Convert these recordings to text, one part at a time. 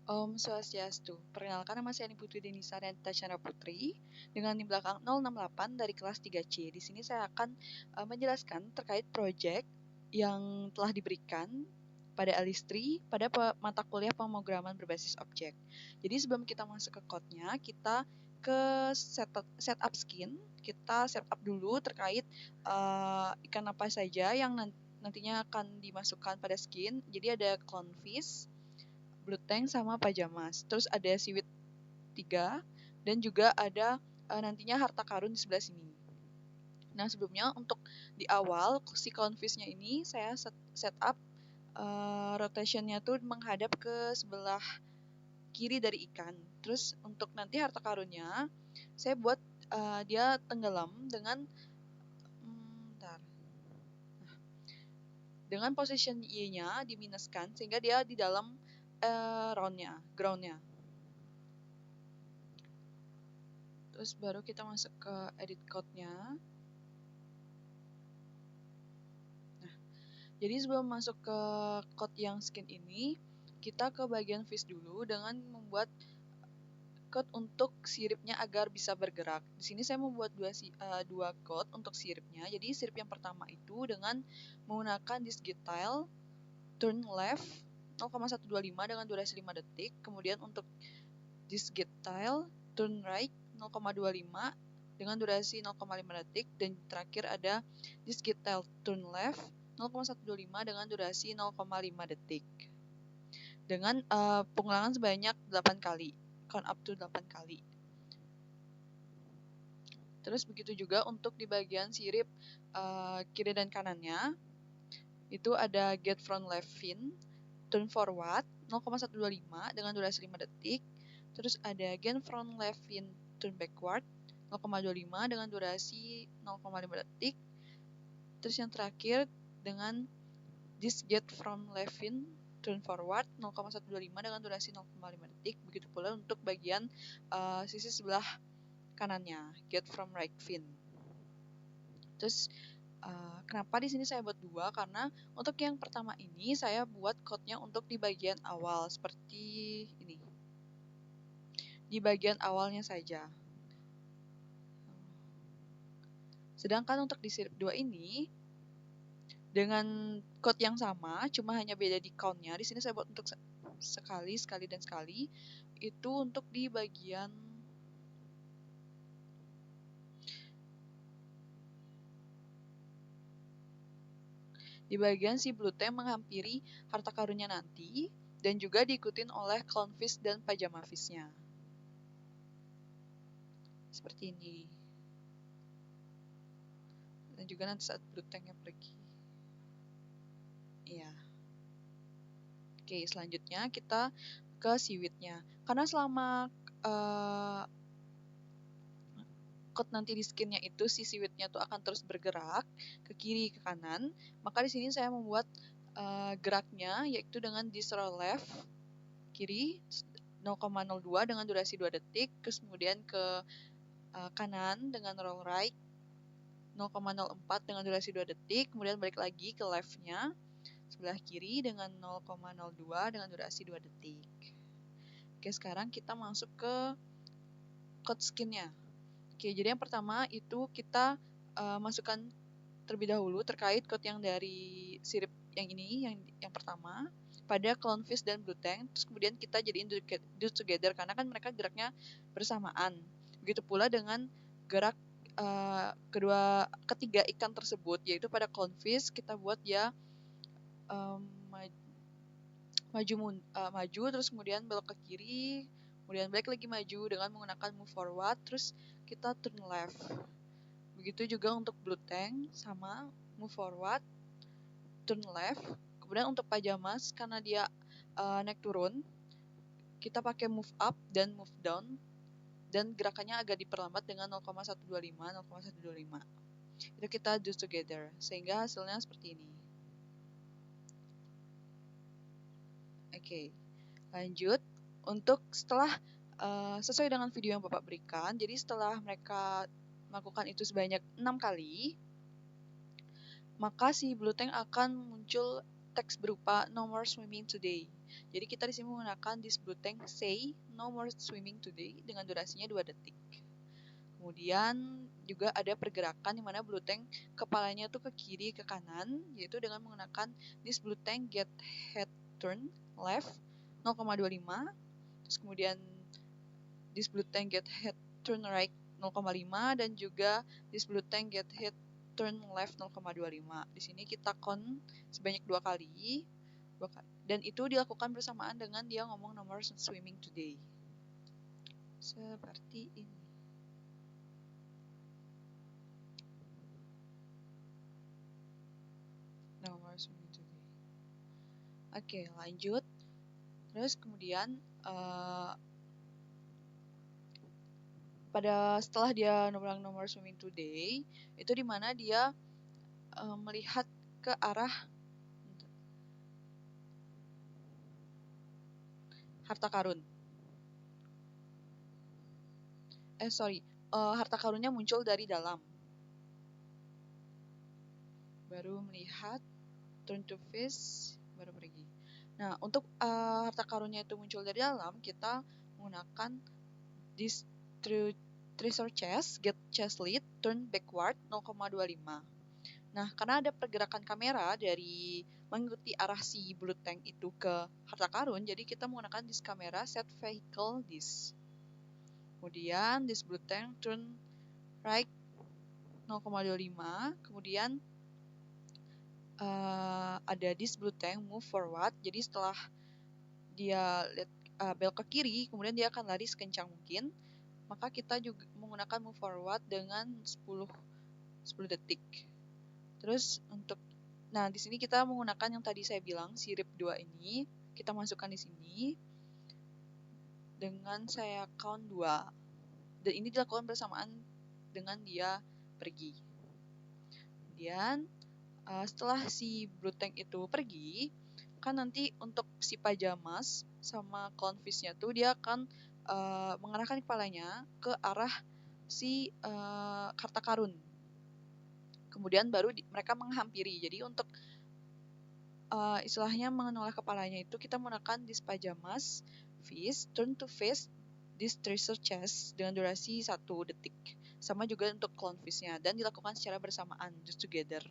Om Swastiastu. Perkenalkan, nama saya Putri Denisa Renata Chandra Putri dengan NIM belakang 068 dari kelas 3C. Di sini saya akan menjelaskan terkait proyek yang telah diberikan pada Alistri pada mata kuliah pemrograman berbasis objek. Jadi sebelum kita masuk ke code-nya, kita ke setup skin, kita setup dulu terkait ikan apa saja yang nantinya akan dimasukkan pada skin. Jadi ada clownfish, blue tank, sama pajamas. Terus ada siwit 3 dan juga ada nantinya harta karun di sebelah sini. Nah, sebelumnya untuk di awal si clownfish-nya ini saya setup rotationnya tuh menghadap ke sebelah kiri dari ikan. Terus untuk nanti harta karunnya saya buat dia tenggelam dengan dengan position Y-nya diminuskan sehingga dia di dalam groundnya. Terus baru kita masuk ke edit code-nya. Nah, jadi sebelum masuk ke code yang skin ini, kita ke bagian fish dulu dengan membuat code untuk siripnya agar bisa bergerak. Di sini saya membuat dua code untuk siripnya. Jadi sirip yang pertama itu dengan menggunakan discrete tile turn left 0,125 dengan durasi 5 detik. Kemudian untuk discrete tile turn right 0,25 dengan durasi 0,5 detik. Dan terakhir ada discrete tile turn left 0,125 dengan durasi 0,5 detik. Dengan pengulangan sebanyak 8 kali. Count up to 8 kali. Terus begitu juga untuk di bagian sirip kiri dan kanannya. Itu ada get from left fin, turn forward 0,125 dengan durasi 5 detik. Terus ada get from left fin, turn backward 0,25 dengan durasi 0,5 detik. Terus yang terakhir dengan this get from left fin, turn forward 0,125 dengan durasi 0,5 detik. Begitu pula untuk bagian sisi sebelah kanannya, get from right fin. Terus kenapa di sini saya buat dua? Karena untuk yang pertama ini saya buat code-nya untuk di bagian awal seperti ini. Di bagian awalnya saja. Sedangkan untuk di sirip 2 ini dengan code yang sama, cuma hanya beda di count-nya. Di sini saya buat untuk sekali, dan sekali. Itu untuk di bagian si blue tank menghampiri harta karunnya nanti, dan juga diikutin oleh clownfish dan pajama fish-nya. Seperti ini. Dan juga nanti saat blue tanknya pergi. Iya. Oke, selanjutnya kita ke siwitnya. Karena selama code nanti di skinnya itu si siwitnya tuh akan terus bergerak ke kiri ke kanan, maka di sini saya membuat geraknya yaitu dengan this roll left kiri 0,02 dengan durasi 2 detik, terus kemudian ke kanan dengan roll right 0,04 dengan durasi 2 detik, kemudian balik lagi ke leftnya sebelah kiri dengan 0,02 dengan durasi 2 detik. Oke, sekarang kita masuk ke code skinnya. Oke, jadi yang pertama itu kita masukkan terlebih dahulu terkait code yang dari sirip yang ini, yang pertama pada clownfish dan blue tank. Terus kemudian kita jadiin do together karena kan mereka geraknya bersamaan. Begitu pula dengan gerak ketiga ikan tersebut, yaitu pada clownfish kita buat ya maju terus kemudian belok ke kiri, kemudian balik lagi maju dengan menggunakan move forward, terus kita turn left. Begitu juga untuk blue tank, sama move forward, turn left. Kemudian untuk pajamas karena dia naik turun, kita pakai move up dan move down, dan gerakannya agak diperlambat dengan 0,125 0,125. Itu kita do together sehingga hasilnya seperti ini. Oke, lanjut. Untuk setelah sesuai dengan video yang Bapak berikan, jadi setelah mereka melakukan itu sebanyak 6 kali, maka si blue tank akan muncul teks berupa no more swimming today. Jadi kita di sini menggunakan this blue tank say no more swimming today dengan durasinya 2 detik. Kemudian juga ada pergerakan di mana blue tank kepalanya tuh ke kiri ke kanan, yaitu dengan menggunakan this blue tank get head turn left 0,25. Terus kemudian this blue tank get head turn right 0,5 dan juga this blue tank get head turn left 0,25. Di sini kita count sebanyak 2 kali. Dan itu dilakukan bersamaan dengan dia ngomong no more swimming today. Seperti ini. No more swimming today. Oke, lanjut. Terus kemudian setelah dia bilang no more swimming today, itu dimana dia melihat ke arah harta karun. Harta karunnya muncul dari dalam. Baru melihat, turn to face, baru pergi. Nah, untuk harta karunnya itu muncul dari dalam, kita menggunakan this treasure chest, get chest lead, turn backward 0,25. Nah, karena ada pergerakan kamera dari mengikuti arah si blue tank itu ke harta karun, jadi kita menggunakan this kamera set vehicle this. Kemudian this blue tank turn right 0,25. Kemudian ada this blue tank move forward. Jadi setelah dia belok ke kiri, kemudian dia akan lari sekencang mungkin. Maka kita juga menggunakan move forward dengan 10 detik. Terus di sini kita menggunakan yang tadi saya bilang si RIP 2 ini, kita masukkan di sini dengan saya count 2. Dan ini dilakukan bersamaan dengan dia pergi. Kemudian setelah si blue tank itu pergi, kan nanti untuk si pajamas sama clownfish-nya tuh dia akan mengarahkan kepalanya ke arah si harta karun. Kemudian baru mereka menghampiri. Jadi untuk istilahnya menoleh kepalanya itu kita menggunakan this pajamas fish turn to face this treasure chest dengan durasi 1 detik. Sama juga untuk clownfish-nya dan dilakukan secara bersamaan, just together.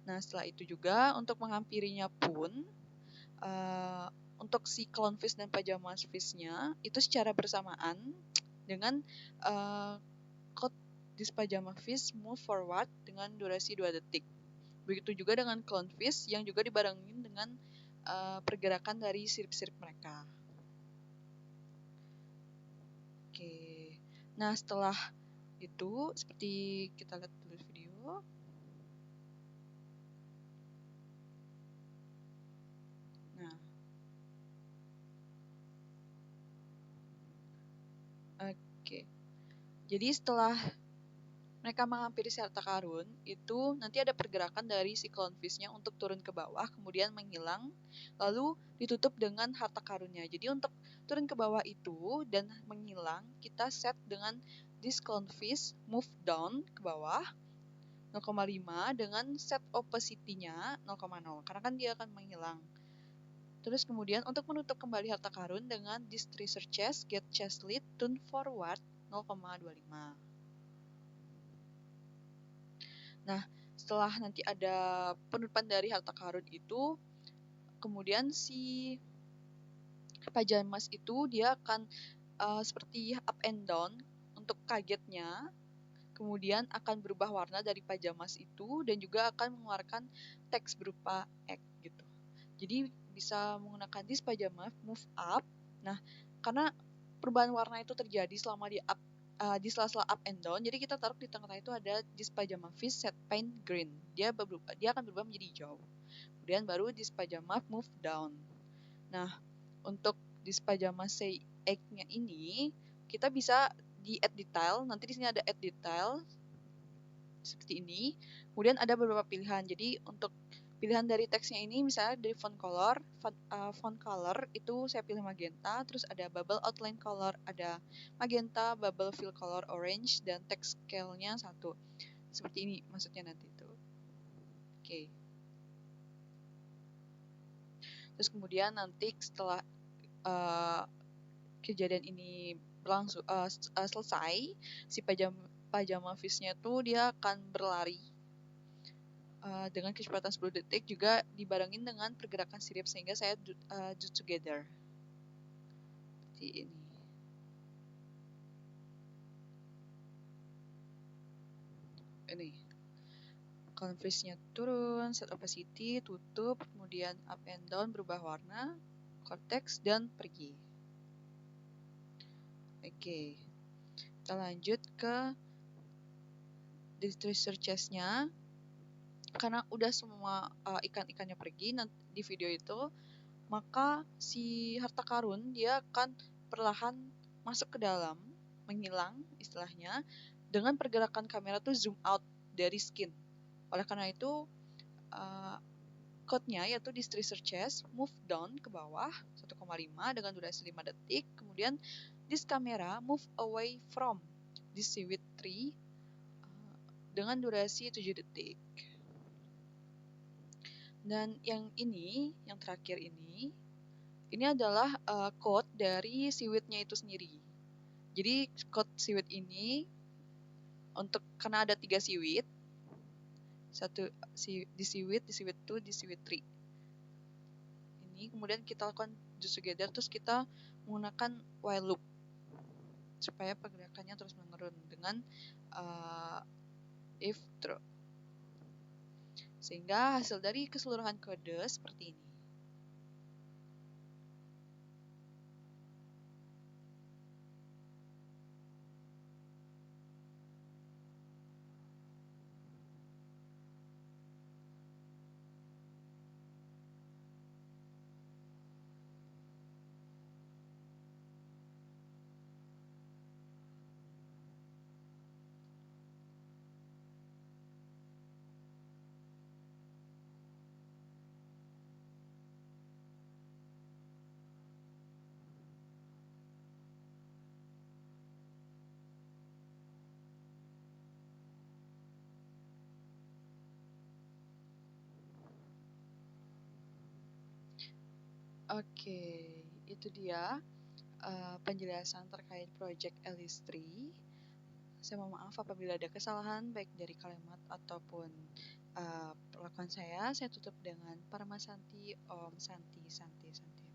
Nah, setelah itu juga untuk menghampirinya pun untuk si clownfish dan pajamas fish-nya itu secara bersamaan dengan code this pajama fish move forward dengan durasi 2 detik. Begitu juga dengan clownfish yang juga dibarengin dengan pergerakan dari sirip-sirip mereka. Oke. Nah, setelah itu seperti kita lihat dulu video. Nah. Oke. Jadi setelah mereka menghampiri si harta karun, itu nanti ada pergerakan dari si clownfish-nya untuk turun ke bawah, kemudian menghilang, lalu ditutup dengan harta karunnya. Jadi untuk turun ke bawah itu dan menghilang, kita set dengan this clownfish move down ke bawah 0,5 dengan set opacity-nya 0,0, karena kan dia akan menghilang. Terus kemudian untuk menutup kembali harta karun dengan this treasure chest get chest lead turn forward 0,25. Nah, setelah nanti ada penutupan dari harta karun itu, kemudian si pajamas itu dia akan seperti up and down untuk kagetnya, kemudian akan berubah warna dari pajamas itu dan juga akan mengeluarkan teks berupa X gitu. Jadi bisa menggunakan this pajama move up. Nah, karena perubahan warna itu terjadi selama di sela-sela up and down, jadi kita taruh di tengah-tengah itu ada this pajama fish set paint green. Dia akan berubah menjadi hijau. Kemudian baru this pajama move down. Nah, untuk this pajama say egg-nya ini kita bisa di add detail. Nanti di sini ada add detail seperti ini. Kemudian ada beberapa pilihan. Jadi untuk pilihan dari teksnya ini misalnya dari font color itu saya pilih magenta, terus ada bubble outline color ada magenta, bubble fill color orange, dan text scale-nya 1. Seperti ini maksudnya nanti itu. Oke. Terus kemudian nanti setelah kejadian ini berlangsung selesai, si pajama fish-nya tuh dia akan berlari dengan kecepatan 10 detik, juga dibarengin dengan pergerakan sirip sehingga saya do together seperti ini. Ini column fish-nya turun, set opacity, tutup, kemudian up and down berubah warna, cortex, dan pergi. Oke, kita lanjut ke distress searches-nya. Karena udah semua ikan-ikannya pergi di video itu, maka si harta karun dia akan perlahan masuk ke dalam, menghilang istilahnya, dengan pergerakan kamera tuh zoom out dari skin. Oleh karena itu, code-nya yaitu distress searches move down ke bawah 1,5 dengan durasi 5 detik, kemudian this camera move away from this seaweed tree dengan durasi 7 detik. Dan yang terakhir ini adalah code dari seaweed-nya itu sendiri. Jadi code seaweed ini karena ada 3 seaweed, satu di seaweed 2, di seaweed 3. Ini kemudian kita lakukan do together, terus kita menggunakan while loop supaya pergerakannya terus menurun dengan if true. Sehingga hasil dari keseluruhan kode seperti ini. Oke, itu dia penjelasan terkait Project Alice 3. Saya mohon maaf apabila ada kesalahan baik dari kalimat ataupun perlakuan saya. Saya tutup dengan Paramasanti Om Santi Santi Santi.